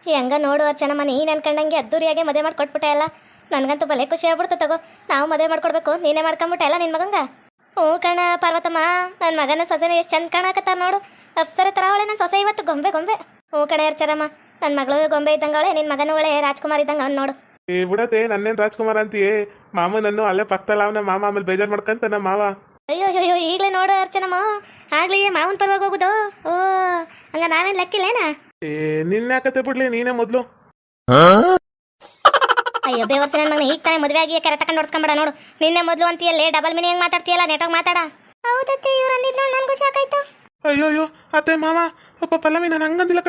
ಹೆಂಗ ನೋಡು ಅರ್ಚನಮ್ಮ, ನೀನು ಅನ್ಕೊಂಡಂಗೆ ಅದ್ದೂರಿಯಾಗೆ ಮದುವೆ ಮಾಡಿ ಕೊಟ್ಬಿಟ್ಟೆ ಅಲ್ಲ. ನನಗಂತೂ ಭಲೆ ಖುಷಿ ಆಗ್ಬಿಡ್ತು. ತಗೋ, ನಾವು ಮದುವೆ ಮಾಡ್ಕೊಡ್ಬೇಕು, ನೀನೇ ಮಾಡ್ಕೊಂಬಿಟ್ಟೆ ಅಲ್ಲ ನಿನ್ನ ಮಗಂಗ. ಹ್ಞೂ ಕಣ ಪಾರ್ವತಮ್ಮ, ನನ್ನ ಮಗನ ಸೊಸೆನ ಎಷ್ಟು ಚಂದ ಕಾಣಕತ್ತಾರ ನೋಡು. ಅಪ್ಸರ ಥರ ಅವಳೆ ನನ್ನ ಸೊಸೆ ಇವತ್ತು, ಗೊಂಬೆ ಗೊಂಬೆ. ಹ್ಞೂ ಕಣ ಅರ್ಚನಮ್ಮ, ನನ್ನ ಮಗಳು ಗೊಂಬೆ ಇದ್ದಂಗೆ ಅವಳೆ, ನಿನ್ನ ಮಗನ ಒಳ್ಳೆ ರಾಜ್ಕುಮಾರ್ ಇದ್ದಂಗೆ ಅವ್ನು ನೋಡು. ಏ ಬಿಡತ್ತೆ, ನನ್ನೇನು ರಾಜ್ಕುಮಾರ್ ಅಂತೀಯೇ? ಮಾಮನನ್ನು ಅಲ್ಲೇ ಪಕ್ಕದಲ್ಲ ಅವನ ಮಾಮ ಆಮೇಲೆ ಬೇಜಾರು ಮಾಡ್ಕಂತ ನಮ್ಮ ಮಾವ. ಅಯ್ಯೋ ಅಯ್ಯೋ ಈಗಲೇ ನೋಡು ಅರ್ಚನಮ್ಮ, ಆಗ್ಲಿ ಮಾವನ ಪರವಾಗಿ ಹೋಗುದು. ಓ ಹಂಗ ನಾವೇನು ಲೆಕ್ಕಿಲ್ಲೇನಾ? ಏ ನಿನ್ನ ಯಾಕತ್ತೆ ಬಿಡ್ಲಿ, ನೀನೇ ಮೊದಲು. ಅಯ್ಯೋ ಬೇವರ್ಸ ನನ್ನ ಮಗನ, ಈಗ ತಾನೇ ಮದುವೆ ಆಗಿ ಕೆರೆ ತಕೊಂಡು ಹೊಡ್ಸ್ಕೊಂಬೇಡ ನೋಡು. ನಿನ್ನೆ ಮೊದಲು ಅಂತೀಯಲ್ಲೇ, ಡಬಲ್ ಮೀನಿಂಗ್ ಹೆಂಗೆ ಮಾತಾಡ್ತೀಯಲ್ಲ, ನೆಟಾಗಿ ಮಾತಾಡ. ಹೌದತ್ತೆ, ಇವ್ರು ಅಂದಿದ್ದು ನೋಡಿ ನನಗೂ ಶಾಕ್ ಆಯ್ತು. ಅಯ್ಯೋ ಅಯ್ಯೋ ಅತ್ತೆ ಮಾಮ, ಅಪ್ಪ ಪಲ್ಲವಿ, ನಾನು ಹಂಗಂದಿಲ್ಲ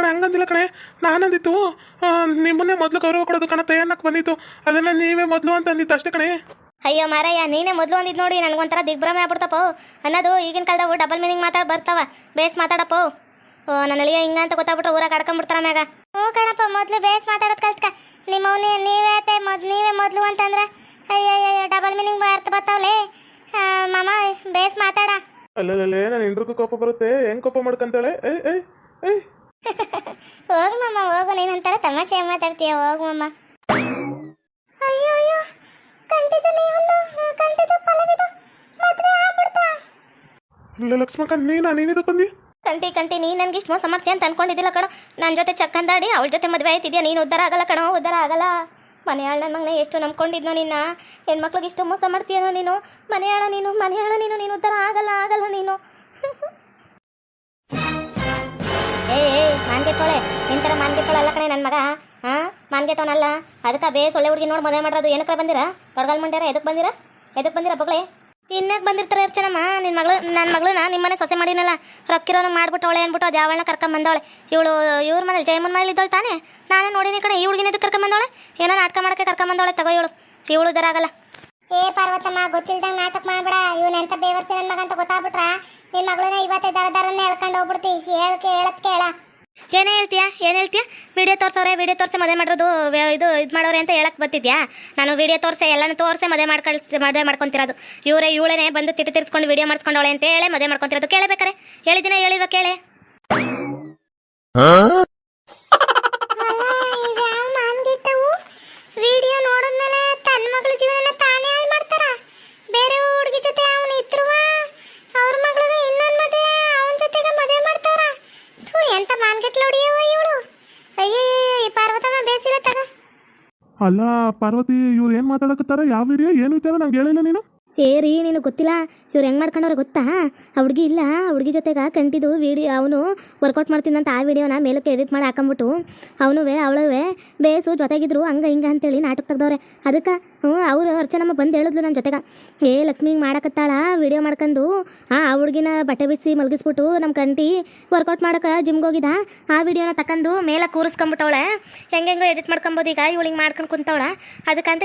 ಕಣೆ. ನಾನಂದಿತ್ತು ನಿಮ್ಮನ್ನೇ ಮೊದಲು ಗೌರವ ಕೊಡೋದು ಕಣತ್ತೆ ಅನ್ನಕ್ಕೆ ಬಂದಿತ್ತು. ಅದನ್ನ ನೀವೇ ಮೊದಲು ಅಂತ ಅಂದಿತ್ತು ಅಷ್ಟೇ ಕಣೆ. ಅಯ್ಯೋ ಮಾರಯ್ಯ, ನೀನೇ ಮೊದಲು ಅಂದಿದ್ದು ನೋಡಿ, ನನಗೊಂಥರ ದಿಗ್ಭ್ರಮೆ ಆಗ್ಬಿಡ್ತಪ್ಪ ಅನ್ನೋದು. ಈಗಿನ ಕಾಲದವು ಡಬಲ್ ಮೀನಿಂಗ್ ಬರ್ತಾವ, ಬೇಸ್ ಮಾತಾಡಪ್ಪ. ಓ ನನ್ನ ಅಳಿಯ ಹಿಂಗ ಅಂತ ಗೊತ್ತಾಗ್ಬಿಟ್ರೆ ಊರಾಗ ಆಡ್ಕೊಂಡ್ಬಿಡ್ತಾರ ಮ್ಯಾಗ. ಹ್ಞೂ ಕಣಪ್ಪ, ಮೊದಲು ಬೇಸ್ ಮಾತಾಡೋದು ಕಲ್ತ್ಕ. ನೀವೇ ನೀವೇ ಮೊದಲು ಅಂತಂದ್ರೆ ಅಯ್ಯೋ ಅಯ್ಯೋ ಡಬಲ್ ಮೀನಿಂಗ್ ಬರ್ತಾವಲೇ ಮಾಮ, ಬೇಸ್ ಮಾತಾಡ. ಅಲ್ಲಲ್ಲೇ ನಾನು ಹೆಂಡ್ರಿಗೂ ಕೋಪ ಬರುತ್ತೆ, ಹೆಂಗ್ ಕೋಪ ಮಾಡ್ಕೊಂತಾಳೆ. ಹೋಗು ಮಮ್ಮ ಹೋಗು, ನೀನಂತಾರ ತಮಾಷೆ ಮಾತಾಡ್ತೀಯ, ಹೋಗು ಮಮ್ಮ. ಅಯ್ಯೋ ಅಯ್ಯೋ ಕಂಟಿದ ಪಲ್ಲವಿದ ಮದ್ವೆ ಆಗ್ಬಿಡ್ತಾ. ಇಲ್ಲ ಲಕ್ಷ್ಮಕ್ಕ, ನೀನಿದು ಬಂದಿ? ಕಂಟಿ ನೀ ನನ್ಗೆ ಇಷ್ಟು ಮೋಸ ಮಾಡ್ತೀಯ ಅಂತ ಅನ್ಕೊಂಡಿದ್ದಿಲ್ಲ ಕಣೋ. ನನ್ನ ಜೊತೆ ಚಕ್ಕಂದಾಡಿ ಅವಳ ಜೊತೆ ಮದುವೆ ಆಯ್ತಿದ್ಯಾ. ನೀನು ಉದ್ಧಾರ ಆಗಲ್ಲ ಕಣೋ, ಉದ್ಧಾರ ಆಗಲ್ಲ. ಮನೆಯಾಳ ನನ್ನ ಮಗನ ಎಷ್ಟು ನಂಬ್ಕೊಂಡಿದ್ನೋ ನಿನ್ನ. ಹೆಣ್ಮಕ್ಳಿಗೆ ಇಷ್ಟು ಮೋಸ ಮಾಡ್ತೀಯನೋ ನೀನು. ಮನೆಯಾಳ ನೀನು ಉದ್ಧಾರ ಆಗಲ್ಲ ನೀನು. ಏ ಮಾನ್ಗೆಟ್ಟೋಳೆ, ನಿಂತರ ಮಾನ್ಗೆಟ್ಟೋಳೆ ಅಲ್ಲ ಕಣೆ ನನ್ನ ಮಗ. ಮಾನ್ಗೆಟ್ಟೋನಲ್ಲ, ಅದಕ್ಕೆ ಬೇಸ್ ಒಳ್ಳೆ ಹುಡುಗಿ ನೋಡಿ ಮದುವೆ ಮಾಡೋದು. ಏನಕ್ರ ಬಂದಿರಾ? ತೊಡಗಲ್ ಮಂಡ್ಯಾರ, ಎದಕ್ಕೆ ಬಂದಿರಾ ಬಗ್ಳೆ? ಇನ್ನಾಗ ಬಂದಿರ್ತಾರೆ ಅರ್ಚನಮ್ಮ. ನನ್ನ ಮಗಳನ್ನ ನಿಮ್ಮನೆ ಸೊಸೆ ಮಾಡಿನಲ್ಲ, ರೊಕ್ಕಿರೋನು ಮಾಡ್ಬಿಟ್ಟವಳೆ ಅಂದ್ಬಿಟ್ಟು ಅದು ಯಾವಳನ್ನ ಕರ್ಕೊಂಬಂದವಳೆ. ಇವ್ರ ಮನೇಲಿ ಜಯಮ್ಮನ ಮನೇಲಿ ಇದ್ದವಳು ತಾನೇ. ನಾನೇ ನೋಡಿನಿ ಕಣೆ, ಈ ಹುಡುಗಿನ ಇದಕ್ಕೆ ಕರ್ಕೊಂಬಂದವಳೆ. ಏನೋ ನಾಟಕ ಮಾಡೋಕ್ಕೆ ಕರ್ಕೊಂಬಂದವಳೆ. ತಗೋ ಇವಳು ಇದರಾಗಲ್ಲ. ಏ ಪಾರ್ವತಮ್ಮ, ಗೊತ್ತಿಲ್ದಂಗೆ ನಾಟಕ ಮಾಡ್ಬೇಡ. ಇವನೆಂತ ಬೇವರ್ಸಿ ನನ್ನ ಮಗ ಅಂತ ಗೊತ್ತಾಗ್ಬಿಟ್ರ ನಿನ್ನ ಮಗಳನ್ನ ಇವತ್ತೇ ದರನ್ನೇ ಹೇಳ್ಕೊಂಡು ಹೋಗ್ಬಿಡ್ತಿ. ಹೇಳತ್ ಕೇಳ. ಏನೇ ಹೇಳ್ತೀಯಾ? ವಿಡಿಯೋ ತೋರಿಸಿ ಮದುವೆ ಮಾಡಿರೋದು, ಇದು ಮಾಡೋರೆ ಅಂತ ಹೇಳಕ್ ಬರ್ತಿದ್ಯಾ? ನಾನು ವಿಡಿಯೋ ಎಲ್ಲನೂ ತೋರಿಸಿ ಮದುವೆ ಮಾಡ್ಕೊಂತಿರೋದು. ಇವಳೇನೆ ಬಂದು ತಿರ್ಸ್ಕೊಂಡು ವಿಡಿಯೋ ಮಾಡಿಸ್ಕೊಂಡವಳೆ ಅಂತ ಹೇಳಿ ಮದುವೆ ಮಾಡ್ಕೊಂತಿರೋದು. ಕೇಳಬೇಕಾರೆ ಹೇಳಿಲ್ವ ಕೇಳೆ. ವಿಡಿಯೋ ನೋಡಿದ್ಮೇಲೆ ತನ್ನ ಮಗಳ ಜೀವನ ತಾನೇ ಹಾಳು ಮಾಡ್ತಾರ. ಬೇರೆ ಹುಡುಗಿ ಜೊತೆ ಅವನು ಇದ್ರುವ ಅವ್ರ ಮಗಳಿಗೆ ಇನ್ನೊಂದು ಮದುವೆ ಅವನ ಜೊತೆಗೆ ಮದುವೆ ಮಾಡ್ತಾರ. ಎಂತ ಮಾನ್ಗೆಟ್ಲು ಹೊಡಿಯವ ಇವಳು. ಅಯ್ಯೋ ಈ ಪಾರ್ವತಮ್ಮ ಬೇಸಿಲ್ಲ ತಗ. ಅಲ್ಲ ಪಾರ್ವತಿ, ಇವ್ರು ಏನ್ ಮಾತಾಡಕತ್ತಾರ? ಯಾವ ವಿಡಿಯೋ ಏನು ವಿಚಾರ ನಂಗೆ ಹೇಳಿಲ್ಲ ನೀನು? ರೀ ನಿನಗೆ ಗೊತ್ತಿಲ್ಲ ಇವ್ರು ಹೆಂಗೆ ಮಾಡ್ಕೊಂಡವ್ರೆ ಗೊತ್ತಾ? ಆ ಹುಡುಗಿ ಇಲ್ಲ, ಆ ಹುಡುಗಿ ಜೊತೆಗೆ ಕಂಟಿದ್ದು ವಿಡಿಯೋ ಅವನು ವರ್ಕೌಟ್ ಮಾಡ್ತೀನಂತ ಆ ವಿಡಿಯೋನ ಮೇಲಕ್ಕೆ ಎಡಿಟ್ ಮಾಡಿ ಹಾಕೊಂಬಿಟ್ಟು ಅವಳು ಬೇಸು ಜೊತೆಗಿದ್ರು ಹಂಗೆ ಹಿಂಗೆ ಅಂತೇಳಿ ನಾಟಕ ತೆಗ್ದವ್ರೆ. ಅದಕ್ಕೆ ಅವರು ಅರ್ಚನಮ್ಮ ಬಂದು ಹೇಳಿದ್ಲು ನನ್ನ ಜೊತೆಗೆ, ಲಕ್ಷ್ಮಿ ಹಿಂಗೆ ಮಾಡಕತ್ತಾಳ ವಿಡಿಯೋ ಮಾಡ್ಕೊಂಡು. ಆ ಹುಡುಗಿನ ಬಟ್ಟೆ ಬಿಸಿ ಮಲಗಿಸ್ಬಿಟ್ಟು ನಮ್ಮ ಕಂಟಿ ವರ್ಕೌಟ್ ಮಾಡೋಕೆ ಜಿಮ್ಗೆ ಹೋಗಿದ್ದ. ಆ ವಿಡಿಯೋನ ತಕೊಂಡು ಮೇಲೆ ಕೂರಿಸ್ಕೊಂಬಿಟ್ಟವಳೆ. ಹೆಂಗೆಂಗೋ ಎಡಿಟ್ ಮಾಡ್ಕೊಬೋದು ಈಗ ಇವಳಿಗೆ ಮಾಡ್ಕೊಂಡು ಕುಂತವಳ. ಅದಕ್ಕಂತ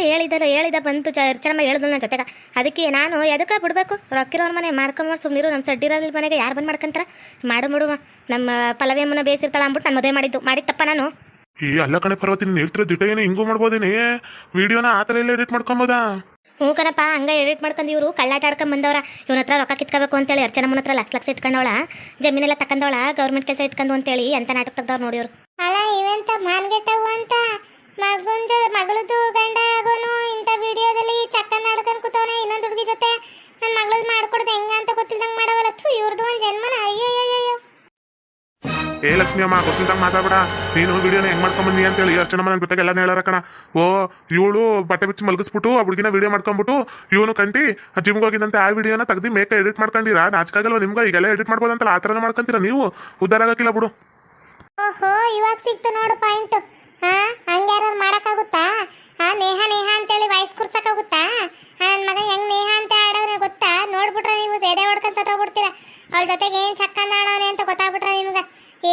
ಹೇಳಿದ ಬಂತು ಅರ್ಚನಮ್ಮ ಹೇಳಿದ್ಲು ನನ್ನ ಜೊತೆಗೆ. ಅದಕ್ಕೆ ನಾನು ಎದಕ್ಕೆ ಬಿಡಬೇಕು? ರೊಕ್ಕಿರೋರ ಮನೆ ಮಾಡ್ಕೊಂಬ ಸುಮ್ಮನಿರು. ನಮ್ಮ ಸಡ್ಡಿರೋದ್ರ ಮನೆಗೆ ಯಾರು ಬಂದು ಮಾಡ್ಕೊಂತಾರ? ಮಾಡು ನಮ್ಮ ಪಲ್ಲವಿ ಅಮ್ಮನ ಬೇಸಿರ್ತಾಳ ಅಂದ್ಬಿಟ್ಟು ನಾನು ಮದುವೆ ಮಾಡಿತ್ತಪ್ಪ ನಾನು. ಅಲ್ಲ ಕಣೆ ಪಾರ್ವತಿ, ನೀನು ಹೇಳ್ತಿರೋ ದಿಟ ಏನು ಹಿಂಗೂ ಮಾಡ್ಬೋದೇನೆ? ವಿಡಿಯೋನ ಆ ಥರ ಎಲ್ಲ ಎಡಿಟ್ ಮಾಡ್ಕೊಬೋದಾ? ಹ್ಞೂ ಕಣಪ್ಪ, ಹಂಗೆ ಎಡಿಟ್ ಮಾಡ್ಕೊಂಡು ಇವರು ಕಳ್ಳಾಟ ಆಡ್ಕೊಂಡು ಬಂದವರ. ಇವನ ಹತ್ರ ರೊಕ್ಕ ಕಿತ್ಕೋಬೇಕು ಅಂತೇಳಿ ಅರ್ಚನಮ್ಮನ ಹತ್ರ ಲಕ್ಷ ಇಟ್ಕೊಂಡವಳ, ಜಮೀನೆಲ್ಲ ತಕೊಂಡವಳ, ಗೌರ್ಮೆಂಟ್ ಕೆಲಸ ಇಟ್ಕೊಂಡು ಅಂತೇಳಿ ಅಂತ ನಾಟಕ ತೆಗ್ದವ್ರು ನೋಡಿವ್ರು. ಅಲ್ಲ ಇವೆಂತ ಮಾನ್ಗೆಟ್ಟವು ಅಂತ ಮಗಳದು ಗಂಡ ಆಗೋನು ಇಂಥ ವಿಡಿಯೋದಲ್ಲಿ ಚಕ್ಕನ್ ಆಡ್ಕೊಂಡು ಕೂತವನೆ ಇನ್ನೊಂದು ಹುಡುಗಿ ಜೊತೆ. ನನ್ನ ಮಗಳದ್ದು ಮಾಡ್ಕೊಡ್ದು ಹೆಂಗ ಅಂತ ಗೊತ್ತಿಲ್ದಂಗೆ ಮಾಡವಲ್ಲ. ಇವ್ರದ್ದು ಒಂದು ಜನ್ಮನ. ಅಯ್ಯೋ ಲಕ್ಷ್ಮಿ ಅಮ್ಮ, ಗೊತ್ತಿಲ್ದಂಗೆ ಮಾತಾಡ್ಬೇಡ. ನೀನು ವಿಡಿಯೋನ ಹೆಂಗ್ ಮಾಡ್ಕೊಂಬಂದಿ ಅಂತೇಳಿ ಅರ್ಚನಮ್ಮ ನನ್ನ ಜೊತೆಗೆ ಎಲ್ಲ ಹೇಳಾರ ಕಣ. ಇವಳು ಬಟ್ಟೆ ಬಿಚ್ಚಿ ಮಲಗಿಸ್ಬಿಟ್ಟು ಆ ಹುಡುಗಿನ ವಿಡಿಯೋ ಮಾಡ್ಕೊಂಡ್ಬಿಟ್ಟು ಇವನು ಕಂಟಿ ಜಿಮ್ಗೆ ಹೋಗಿದಂತೆ ಆ ವಿಡಿಯೋನ ತೆಗ್ದು ಮೇಕ ಎಡಿಟ್ ಮಾಡ್ಕೊಂಡಿರಾ? ನಾಚಿಕಾಗಲ್ವ ನಿಮ್ಗೆ? ಈಗೆಲ್ಲ ಎಡಿಟ್ ಮಾಡ್ಬೋದಂತಲ್ಲ, ಆ ಥರನ ಮಾಡ್ಕೊಂತೀರಾ ನೀವು? ಉದ್ದಾರ ಆಗಕ್ಕಿಲ್ಲ ಬಿಡು. ಓಹೋ, ಇವಾಗ ಸಿಕ್ತು ನೋಡು ಪಾಯಿಂಟ್. ಹಂಗ್ಯಾರು ಮಾಡಕ್ಕಾಗುತ್ತಾ? ನೇಹ ಅಂತೇಳಿ ವಾಯ್ಸ್ ಕುರ್ಸಕ್ಕಾಗುತ್ತಾ? ನನ್ನ ಮಗ ಹೆಂಗ್ ನೇಹ ಅಂತ ಆಡೋನೆ ಗೊತ್ತಾ? ನೋಡ್ಬಿಟ್ರೆ ನೀವು ಸೇದೆ ಹೊಡ್ಕೊಂಡ್ ಸತ್ತೋಗ್ಬಿಡ್ತೀರ. ಅವಳ ಜೊತೆಗೆ ಏನ್ ಚಕ್ಕಂದ ಆಡೋನೆ ಅಂತ ಗೊತ್ತಾಗ್ಬಿಟ್ರೆ ನಿಮ್ಗೆ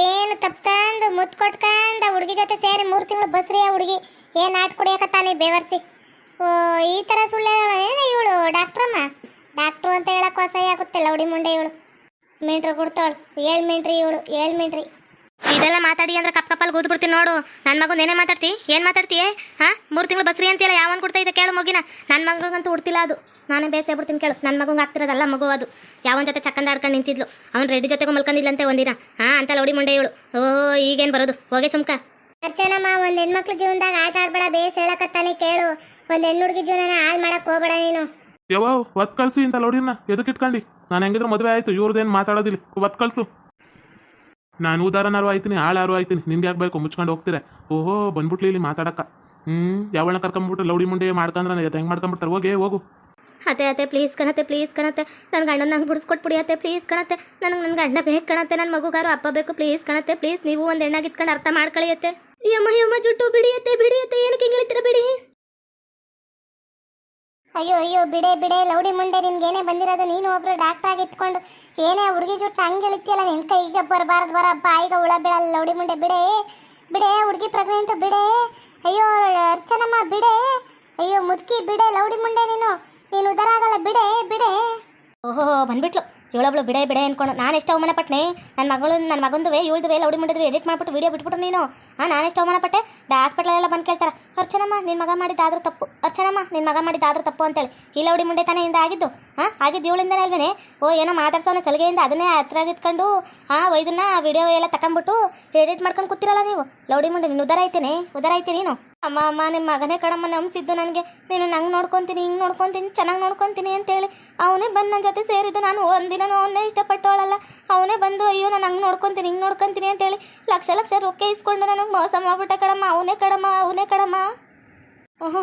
ಏನು ತಪ್ಕಂದು ಮುತ್ ಕೊಟ್ಕಂದ ಹುಡುಗಿ ಜೊತೆ ಸೇರಿ 3 ತಿಂಗಳು ಬಸ್ರಿ. ಆ ಹುಡುಗಿ ಏನ್ ಆಟ ಕುಡಿಯಕತ್ತಾನೆ ಬೇವರ್ಸಿ. ಈ ಥರ ಸುಳ್ಳು ಹೇಳೋನೇನ ಇವಳು? ಡಾಕ್ಟ್ರು ಅಂತ ಹೇಳಕ್ ಅಸಹ್ಯ ಆಗುತ್ತಿಲ್ಲ ಹುಡಿ ಮುಂಡೆ ಇವಳು. ಮಿಂಟ್ರು ಕೊಡ್ತಾಳು. 7 ಮಿಂಟ್ರಿ ಇವಳು, 7 ಮಿಂಟ್ರಿ. ಇದೆಲ್ಲ ಮಾತಾಡಿ ಅಂದ್ರೆ ಕಪ್ಪಲ್ಲಿ ಕೂತ್ಬಿಡ್ತೀನಿ ನೋಡು. ನನ್ನ ಮಗು ನೇನೇ ಮಾತಾಡ್ತಿ? ಏನು ಮಾತಾಡ್ತೀಯೇ? 3 ತಿಂಗಳು ಬಸ್ರಿ ಅಂತೀಯಲ್ಲ, ಯಾವನ್ ಕೊಡ್ತಾ ಇದೆ ಕೇಳು ಮಗಿನ? ನನ್ನ ಮಗಂತೂ ಉಡ್ತಿಲ್ಲ ಅದು. ನಾನೇ ಬೇಸೇ ಬಿಡ್ತೀನಿ ಕೇಳು. ನನ್ನ ಮಗಂಗೆ ಆಗ್ತಿರೋದಲ್ಲ ಮಗು ಅದು. ಯಾವನ ಜೊತೆ ಚಕ್ಕಂದ ಆಡ್ಕೊಂಡು ನಿಂತಿದ್ಲು. ಅವ್ನು ರೆಡ್ಡಿ ಜೊತೆಗೂ ಮಲ್ಕೊಂಡಿದ್ಲಂತೆ ಒಂದಿನ. ಅಂತೆಲ್ಲ ಹೊಡಿ ಮುಂಡೆ ಇವಳು. ಈಗೇನು ಬರೋದು? ಹೋಗೆ ಸುಮ್ಕ. ಅರ್ಚನಮ್ಮ, ಒಂದ್ ಹೆಣ್ಮಕ್ಳು ಜೀವನದಾಗ ಆಟ ಆಡ್ಬೇಡ, ಬೇಸ್ ಹೇಳಕತ್ತಾನೆ ಕೇಳು. ಒಂದ್ ಹೆಣ್ಣುಡ್ಗಿ ಜೀವನನ ಹಾಳು ಮಾಡಕ್ ಹೋಗ್ಬೇಡ ನೀನು. ಯಾವ ಒತ್ ಕಳ್ಸು ಇಂತ ಲೌಡಿನ ಎದಕ್ಕೆ ಇಟ್ಕೊಂಡು. ನಾನು ಹೆಂಗಿದ್ರು ಮದುವೆ ಆಯ್ತು, ಇವ್ರದ್ದೇನು ಮಾತಾಡೋದಿಲ್ಲ, ಒತ್ ಕಳ್ಸು. ನಾನು ಉದಾರನಾರು ಆಯ್ತೀನಿ, ಆಳಾರು ಆಯ್ತೀನಿ, ನಿನ್ಗೆ ಯಾಕೆ ಬೇಕು ಮುಚ್ಕೊಂಡು ಹೋಗ್ತೀರಾ? ಓಹೋ ಬಂದ್ಬಿಟ್ಲಿ ಇಲ್ಲಿ ಮಾತಾಡಕ್ಕ. ಯಾವಳ ಕರ್ಕೊಂಬಿಟ್ರೆ ಲೌಡಿ ಮುಂಡೆ ಮಾಡ್ಕೊಂಡ್ರೆ ಹೆಂಗೆ ಮಾಡ್ಕೊಂಬಿಡ್ತಾರೆ? ಹೋಗು. ಅತ್ತೆ ಪ್ಲೀಸ್ ಕಣತ್ತೆ, ಪ್ಲೀಸ್ ಕಣತ್ತೆ, ನನ್ನ ಗಂಡನ ನಂಗೆ ಬಿಡಿಸ್ಕೊಟ್ಬಿಡಿ ಅತ್ತೆ, ಪ್ಲೀಸ್ ಕಣತ್ತೆ. ನನಗೆ ನನ್ನ ಗಂಡ ಬೇಕು ಕಣತ್ತೆ, ನನ್ನ ಮಗುಗಾರು ಅಪ್ಪ ಬೇಕು, ಪ್ಲೀಸ್ ಕಣತ್ತೆ, ಪ್ಲೀಸ್. ನೀವು ಒಂದು ಹೆಣ್ಣಾಗಿತ್ಕೊಂಡು ಅರ್ಥ ಮಾಡ್ಕೊಳ್ಳಿಯತ್ತೆ. ಯಮ್ಮ ಜುಟ್ಟು ಬಿಡಿಯತ್ತೆ, ಏನಕ್ಕೆ ಹಿಂಗೆ ಹೇಳ್ತೀರ? ಬಿಡಿ. ಅಯ್ಯೋ ಬಿಡೆ ಲೌಡಿ ಮುಂಡೆ, ನಿನ್ಗೇನೇ ಬಂದಿರೋದು? ನೀನು ಒಬ್ರು ಡಾಕ್ಟರ್ ಆಗಿ ಇಟ್ಕೊಂಡು ಏನೇ ಹುಡುಗಿ ಜುಟ್ಟು ಹಂಗೆ ಎಳಿತೀಯಲ್ಲ, ನಿನ್ ಕೈಗೆ ಬರಬಾರ್ದು ಬರಪ್ಪ. ಈಗ ಹುಳ ಬೀಳಲ್ಲ ಲೌಡಿ ಮುಂಡೆ. ಬಿಡೆ ಹುಡುಗಿ ಪ್ರೆಗ್ನೆಂಟು, ಬಿಡೆ. ಅಯ್ಯೋ ಅರ್ಚನಮ್ಮ ಬಿಡೆ. ಅಯ್ಯೋ ಮುದ್ಕಿ ಬಿಡೆ ಲೌಡಿ ಮುಂಡೆ, ನೀನು ಉದಾರ ಆಗಲ್ಲ. ಬಿಡೆ. ಓಹೋ ಬಂದ್ಬಿಟ್ಲು ಇವಳೊಬ್ಳು. ಬಿಡೆ ಅನ್ಕೊಂಡು ನಾನು ಎಷ್ಟು ಅವಮಾನ ಪಟ್ಟನೆ. ನನ್ನ ಮಗಂದುವೆ ಇವಳ್ದುವೆ ಲೌಡಿ ಮುಂಡಿದ್ವಿ ಎಡಿಟ್ ಮಾಡ್ಬಿಟ್ಟು ವಿಡಿಯೋ ಬಿಟ್ಬಿಟ್ಟು ನೀನು. ನಾನು ಎಷ್ಟು ಅವಮಾನ ಪಟ್ಟೆ. ಹಾಸ್ಪಿಟ್ಲೆಲ್ಲ ಬಂದು ಕೇಳ್ತಾರೆ, ಅರ್ಚನಮ್ಮ ನಿನ್ನ ಮಗ ಮಾಡಿದ್ದಾದ್ರೂ ತಪ್ಪು, ಅರ್ಚನಮ್ಮ ನಿನ್ನ ಮಗ ಮಾಡಿದ್ದಾದ್ರೂ ತಪ್ಪು ಅಂತೇಳಿ. ಈ ಲೌಡಿ ಮುಂಡೆ ತಾನೇ ಇಂದ ಆಗಿದ್ದು. ಆಗಿದ್ದು ಇವಳಿಂದನೇ ಅಲ್ವೇನೆ. ಏನೋ ಮಾತಾಡ್ಸೋನೆ ಸಲಿಗೆಯಿಂದ ಅದನ್ನೇ ಹತ್ರ ಇಟ್ಕೊಂಡು ಇದನ್ನ ವಿಡಿಯೋ ಎಲ್ಲ ತಗೊಂಡ್ಬಿಟ್ಟು ಎಡಿಟ್ ಮಾಡ್ಕೊಂಡು ಕೂತಿರಲ್ಲ ನೀವು. ಲೌಡಿ ಮುಂಡೆ ನೀನು ಉದಾರ ಐತಿ ನೀನು. ಅಮ್ಮ ನಿಮ್ಮ ಮಗನೇ ಕಣಮ್ಮ ನಂಬಿಸಿದ್ದು ನನಗೆ. ನೀನು ನಂಗೆ ನೋಡ್ಕೊತೀನಿ, ಹಿಂಗೆ ನೋಡ್ಕೊತೀನಿ, ಚೆನ್ನಾಗಿ ನೋಡ್ಕೊತೀನಿ ಅಂತೇಳಿ ಅವನೇ ಬಂದು ನನ್ನ ಜೊತೆ ಸೇರಿದ್ದು. ನಾನು ಒಂದಿನೂ ಅವನ್ನೇ ಇಷ್ಟಪಟ್ಟವಳಲ್ಲ. ಅವನೇ ಬಂದು ಅಯ್ಯೋ ನಾನು ಹಂಗೆ ನೋಡ್ಕೊತೀನಿ, ಹಿಂಗೆ ನೋಡ್ಕೊತೀನಿ ಅಂತೇಳಿ ಲಕ್ಷ ರೊಕ್ಕ ಇಸ್ಕೊಂಡು ನನಗೆ ಮೋಸ ಮಾಡ್ಬಿಟ್ಟ ಕಣಮ್ಮ. ಅವನೇ ಕಣಮ್ಮ. ಓಹೋ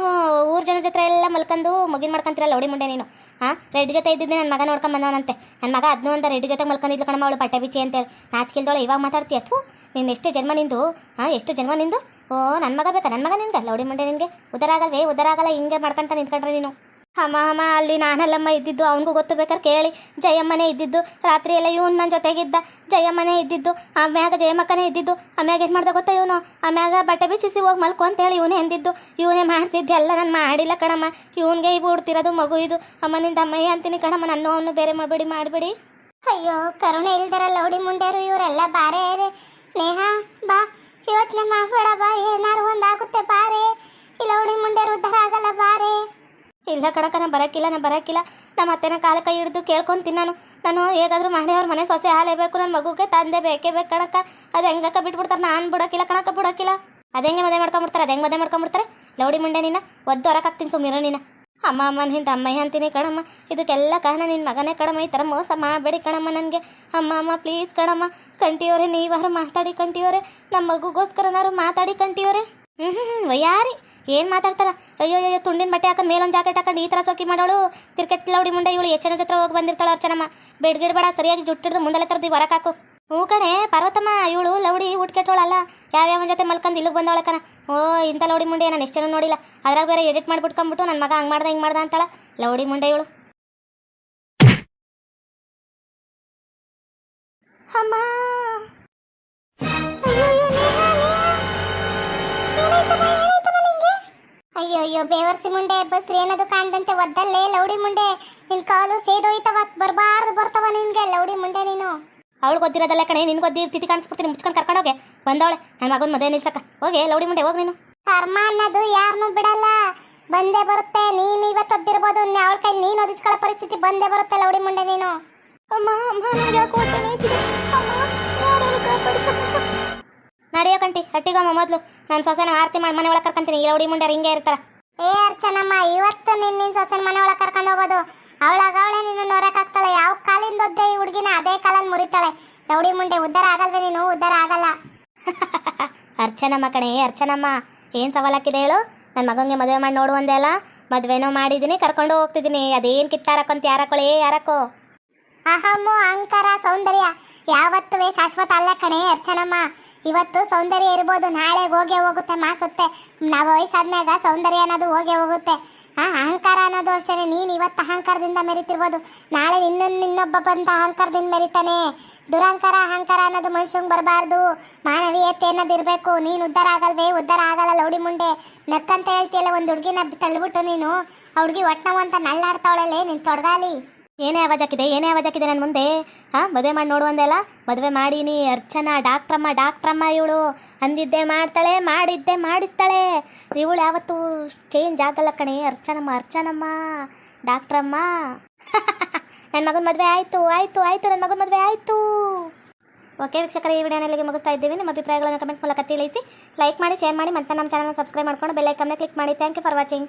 ಊರ ಜನ ಜೊತೆ ಎಲ್ಲ ಮಲ್ಕೊಂಡು ಮಗಿನ ಮಾಡ್ಕೊಂತೀರ ಲೌಡಿ ಮುಂಡೆ ನೀನು. ರೆಡ್ಡಿ ಜೊತೆ ಇದ್ದಿದ್ದೆ ನನ್ನ ಮಗ ನೋಡ್ಕೊಂಡ್ ಬಂದವನಂತೆ. ನನ್ನ ಮಗ ಅದನ್ನು ಅಂತ ರೆಡ್ಡಿ ಜೊತೆ ಮಲ್ಕೊಂಡಿದ್ಲು ಕಣಮ್ಮ ಅವಳು ಬಟ್ಟೆ ಬಿಚ್ಚಿ ಅಂತೇಳಿ. ನಾಚಿಕೆಲ್ದೋಳೆ ಇವಾಗ ಮಾತಾಡ್ತೀಯ? ಥೂ ನೀನು ಎಷ್ಟು ಜನ್ಮ ನಿಂದು. ಓ ನನ್ನ ಮಗ ಬೇಕಾ? ನನ್ನ ಮಗ ನಿನ್ಗೆ ಲೌಡಿ ಮುಂಡೆ ನಿನಗೆ ಉದಾರ ಆಗಲ್ಲ ಹಿಂಗೆ ಮಾಡ್ಕೊಂತ ನಿಂತ್ಕೊಂಡ್ರೆ ನೀನು. ಅಮ್ಮ ಅಲ್ಲಿ ನಾನಲ್ಲಮ್ಮ ಇದ್ದಿದ್ದು. ಅವನಿಗೂ ಗೊತ್ತು ಬೇಕಾದ್ರೆ ಕೇಳಿ. ಜಯಮ್ಮನೇ ಇದ್ದಿದ್ದು ರಾತ್ರಿ ಎಲ್ಲ. ಇವನು ನನ್ನ ಜೊತೆಗಿದ್ದ. ಜಯಮ್ಮನೇ ಇದ್ದಿದ್ದು. ಆಮ್ಯಾಗ ಜಯಮ್ಮಕ್ಕನೇ ಇದ್ದಿದ್ದು. ಆಮ್ಯಾಗ ಏನು ಮಾಡ್ದೆ ಗೊತ್ತಾ ಇವನು? ಆಮ್ಯಾಗ ಬಟ್ಟೆ ಬಿಚ್ಚಿಸಿ ಹೋಗಿ ಮಲ್ಕೊ ಅಂತೇಳಿ ಇವನೇ ಎಂದಿದ್ದು. ಇವನೇ ಮಾಡಿಸಿದ್ದು ಎಲ್ಲ. ನಾನು ಮಾಡಿಲ್ಲ ಕಣಮ್ಮ. ಇವನಿಗೆ ಇವು ಉಡ್ತಿರೋದು ಮಗು ಇದು. ಅಮ್ಮನಿಂದ ಅಮ್ಮಯ್ಯ ಅಂತೀನಿ ಕಣಮ್ಮ. ನನ್ನ ಅವನು ಬೇರೆ ಮಾಡಬೇಡಿ. ಅಯ್ಯೋ ಕರುಣೆ ಇಲ್ದಾರ ಲೌಡಿ ಮುಂಡ್ಯಾರು ಇವರೆಲ್ಲ. ಬಾರೇ ನೇಹ ಬಾ, ಯೋಚನೆ ಮಾಡಬೇಡ ಬಾ, ಏನಾರು ಒಂದಾಗುತ್ತೆ ಬಾರೇ. ಈ ಲೌಡಿ ಮುಂಡ್ಯಾರು ಉದ್ಧಾರ ಆಗಲ್ಲ ಬಾರೇ. ಇಲ್ಲ ಕಣಕ ನಾನು ಬರೋಕ್ಕಿಲ್ಲ. ನಮ್ಮ ಅತ್ತೆನ ಕಾಲ ಕೈ ಹಿಡಿದು ಕೇಳ್ಕೊಂತೀನಿ ನಾನು ಹೇಗಾದರೂ ಮಾಡಿ ಅವ್ರ ಮನೆ ಸೊಸೆ ಹಾಲೇಬೇಕು. ನನ್ನ ಮಗುಗೆ ತಂದೆ ಬೇಕೇ ಬೇಕು ಕಣಕ. ಅದು ಹೆಂಗಕ್ಕ ಬಿಟ್ಬಿಡ್ತಾರೆ? ನಾನು ಬಿಡೋಕ್ಕಿಲ್ಲ ಕಣಕ, ಬಿಡೋಕ್ಕಿಲ್ಲ. ಅದೆಂಗೆ ಮದುವೆ ಮಾಡ್ಕೊಂಬಿಡ್ತಾರೆ? ಲೌಡಿ ಮುಂಡೆ ನಿನ್ನ ಒದ್ದು ಹೊರಕಾಗ್ತೀನಿ ಸುಮ್ಮನಿರೋ ನೀನು. ಅಮ್ಮ ನಿಂದ ಅಮ್ಮಯ್ಯ ಅಂತೀನಿ ಕಣಮ್ಮ. ಇದಕ್ಕೆಲ್ಲ ಕಾರಣ ನಿನ್ನ ಮಗನೇ ಕಣಮ್ಮ. ಈ ಥರ ಮೋಸ ಮಾಡಬೇಡಿ ಕಣಮ್ಮ ನನಗೆ. ಅಮ್ಮ ಪ್ಲೀಸ್ ಕಣಮ್ಮ. ಕಂಟಿಯವರೇ ನೀವಾರು ಮಾತಾಡಿ ಕಂಟಿಯವರೇ. ನಮ್ಮ ಮಗುಗೋಸ್ಕರನಾರು ಮಾತಾಡಿ ಕಂಟಿಯವರೇ. ಯಾರಿ ಏನು ಮಾತಾಡ್ತಾರ? ಅಯ್ಯೋ ತುಂಡಿನ ಬಟ್ಟೆ ಹಾಕೊಂಡು ಮೇಲೊಂದು ಜಾಕೆಟ್ ಹಾಕೊಂಡು ಈ ಥರ ಸೋಕಿ ಮಾಡೋಳು ಕ್ರಿಕೆಟ್ ಲೌಡಿ ಮುಂಡೆ ಇವಳು. ಎಷ್ಟು ಜನ ಜೊತೆ ಹೋಗಿ ಬಂದಿರ್ತಾಳೆ ಅರ್ಚನಮ್ಮ. ಬೇಡ ಸರಿಯಾಗಿ ಜುಟ್ಟಿಡ್ದು ಮುಂದೆಲ್ಲ ಥರದ್ದು ಹೊರಗೆ ಹಾಕು. ಹ್ಞೂ ಕಣೆ ಪಾರ್ವತಮ್ಮ, ಇವಳು ಲೌಡಿ ಹುಟ್ಕೆಟ್ಟೋಳಲ್ಲ. ಯಾವ್ಯಾವ ಜೊತೆ ಮಲ್ಕೊಂಡು ಇಲ್ಲಿಗೆ ಬಂದವಳೆ ಕಣ. ಇಂಥ ಲೌಡಿ ಮುಂಡೆ ನಾನು ಎಷ್ಟು ಜನ ನೋಡಿಲ್ಲ. ಅದ್ರಾಗ ಬೇರೆ ಎಡಿಟ್ ಮಾಡಿಬಿಟ್ಕೊಂಬಿಟ್ಟು ನನ್ನ ಮಗ ಹಂಗೆ ಮಾಡ್ದೆ ಹಿಂಗೆ ಮಾಡ್ದೆ ಅಂತಾಳ ಲೌಡಿ ಮುಂಡೆ ಇವಳು. ಅಮ್ಮ ಅಯ್ಯೋ ಬೇವರ್ಸಿ ಮುಂಡೆ ಬಸ್ರಿ ಏನದು ಕಾಣ್ದಂತೆ ಒದ್ದಲ್ಲೇ ಲೌಡಿ ಮುಂಡೆ. ನಿನ್ ಕಾಲು ಸೇದೋಯ್ತವ, ಬರ್ತಾವ ನಿನ್ಗೆ ಲೌಡಿ ಮುಂಡೆ ನೀನು. ಅವಳು ಗೊತ್ತಿರೋದಲ್ಲ ಕಣೆ, ನಿನ್ ಗೊತ್ತಿರ್ತಿತಿ ಕಾಣಿಸ್ಬಿಡ್ತೀನಿ. ಮುಚ್ಕೊಂಡು ಕರ್ಕೊಂಡೋಗೆ ಬಂದವಳೆ ನನ್ನ ಮಗನ ಮದುವೆ ನಿಲ್ಸಕ್ಕ. ಹೋಗಿ ಲೌಡಿ ಮುಂಡೆ ಹೋಗಿ ನೀನು. ಕರ್ಮ ಅನ್ನೋದು ಯಾರನ್ನೂ ಬಿಡಲ್ಲ, ಬಂದೇ ಬರುತ್ತೆ. ನೀನು ಇವತ್ತು ಒದ್ದಿರ್ಬೋದು, ಅವಳ ಕೈ ನೀನು ಒದಿಸ್ಕೊಳ್ಳೋ ಪರಿಸ್ಥಿತಿ ಬಂದೇ ಬರುತ್ತೆ ಲೌಡಿ ಮುಂಡೆ ನೀನು. ನಡೆಯೋ ಕಂಟಿ ಹಟ್ಟಿಗಮ್ಮ ಮೊದಲು. ನಾನು ಸೊಸೆನ ಆರತಿ ಮಾಡಿ ಮನೆ ಒಳಗೆ ಕರ್ಕೊಂತೀನಿ. ಈ ಲೌಡಿ ಮುಂಡೆ ಹಿಂಗೆ ಇರ್ತಾರ. ಅರ್ಚನಮ್ಮ ಇವತ್ತು ನಿನ್ನ ಸೊಸೆನ ಮನೆ ಒಳಗೆ ಕರ್ಕೊಂಡು ಹೋಗೋದು. ಅವಳೇ ನಿನ್ನ ನೋರಕ್ಕಾಗ್ತಾಳೆ. ಯಾವ ಕಾಲಿಂದ ಒದ್ದೆ ಈ ಹುಡುಗಿನ ಅದೇ ಕಾಲಲ್ಲಿ ಮುರಿತಾಳೆ. ಲೌಡಿ ಮುಂಡೆ ಉದ್ಧಾರ ಆಗಲ್ವೇ ನೀನು? ಉದ್ಧಾರ ಆಗಲ್ಲ. ಅರ್ಚನಮ್ಮ ಕಣೆ ಅರ್ಚನಮ್ಮ, ಏನು ಸವಾಲಾಕಿದೆ ಹೇಳು? ನನ್ನ ಮಗಂಗೆ ಮದುವೆ ಮಾಡಿ ನೋಡು ಅಂದೆ ಅಲ್ಲ. ಮದುವೆನೋ ಮಾಡಿದ್ದೀನಿ, ಕರ್ಕೊಂಡು ಹೋಗ್ತಿದ್ದೀನಿ. ಅದೇನು ಕಿತ್ತಾರಕ್ಕಂತ ಯಾರಕ್ಕೋ ಅಹಮ್ಮು ಅಹಂಕಾರ ಸೌಂದರ್ಯ ಯಾವತ್ತೂ ಶಾಶ್ವತ ಅಲ್ಲ ಕಣೆ ಅರ್ಚನಮ್ಮ. ಇವತ್ತು ಸೌಂದರ್ಯ ಇರ್ಬೋದು, ನಾಳೆ ಹೋಗುತ್ತೆ ಮಾಸುತ್ತೆ. ನಾವು ವಯಸ್ಸಾದ್ಮ್ಯಾಗ ಸೌಂದರ್ಯ ಅನ್ನೋದು ಹೋಗುತ್ತೆ. ಅಹಂಕಾರ ಅನ್ನೋದು ಅಷ್ಟೇ. ನೀನು ಇವತ್ತು ಅಹಂಕಾರದಿಂದ ಮೆರಿತಿರ್ಬೋದು, ನಾಳೆ ಇನ್ನೊಬ್ಬ ಬಂದ ಅಹಂಕಾರದಿಂದ ಮೆರಿತಾನೆ. ದುರಹಂಕಾರ ಅಹಂಕಾರ ಅನ್ನೋದು ಮನುಷ್ಯಂಗೆ ಬರಬಾರ್ದು. ಮಾನವೀಯತೆ ಅನ್ನೋದು ಇರಬೇಕು. ನೀನು ಉದ್ಧಾರ ಆಗಲ್ಲ ಲೌಡಿ ಮುಂಡೆ. ನಕ್ಕಂತ ಹೇಳ್ತೀಯಲ್ಲ, ಒಂದು ಹುಡುಗಿನ ತಳ್ಳಿಬಿಟ್ಟು ನೀನು ಆ ಹುಡುಗಿ ಒಟ್ನವು ಅಂತ ನಲ್ಲಾಡ್ತಾವಳಲ್ಲೇ ನೀನು ತೊಡಗಾಲಿ. ಏನೇ ಆವಾಜ್ ಹಾಕಿದೆ ನನ್ನ ಮುಂದೆ. ಮದುವೆ ಮಾಡಿ ನೋಡು ಅಂದೆಲ್ಲ. ಮದುವೆ ಮಾಡೀನಿ ಅರ್ಚನಾ. ಡಾಕ್ಟ್ರಮ್ಮ ಇವಳು. ಅಂದಿದ್ದೆ ಮಾಡ್ತಾಳೆ, ಮಾಡಿದ್ದೆ ಮಾಡಿಸ್ತಾಳೆ. ಇವಳು ಯಾವತ್ತೂ ಚೇಂಜ್ ಆಗಲ್ಲ ಕಣೆ ಅರ್ಚನಮ್ಮ ಡಾಕ್ಟ್ರಮ್ಮ. ನನ್ನ ಮಗನ ಮದುವೆ ಆಯ್ತು. ನನ್ನ ಮಗನ ಮದುವೆ ಆಯ್ತು. ಓಕೆ ವೀಕ್ಷಕರೇ, ಈ ವಿಡಿಯೋನ ಇಲ್ಲಿಗೆ ಮುಗಿಸ್ತಾ ಇದ್ದೀವಿ. ನಿಮ್ಮ ಅಭಿಪ್ರಾಯಗಳನ್ನು ಕಮೆಂಟ್ಸ್ ಮೂಲಕ ತಿಳಿಸಿ, ಲೈಕ್ ಮಾಡಿ, ಶೇರ್ ಮಾಡಿ, ಮತ್ತೆ ನಮ್ಮ ಚಾನಲ್ನ ಸಬ್ಸ್ಕ್ರೈಬ್ ಮಾಡ್ಕೊಂಡು ಬೆಲ್ ಐಕಾನ್ನ ಕ್ಲಿಕ್ ಮಾಡಿ. Thank you for watching.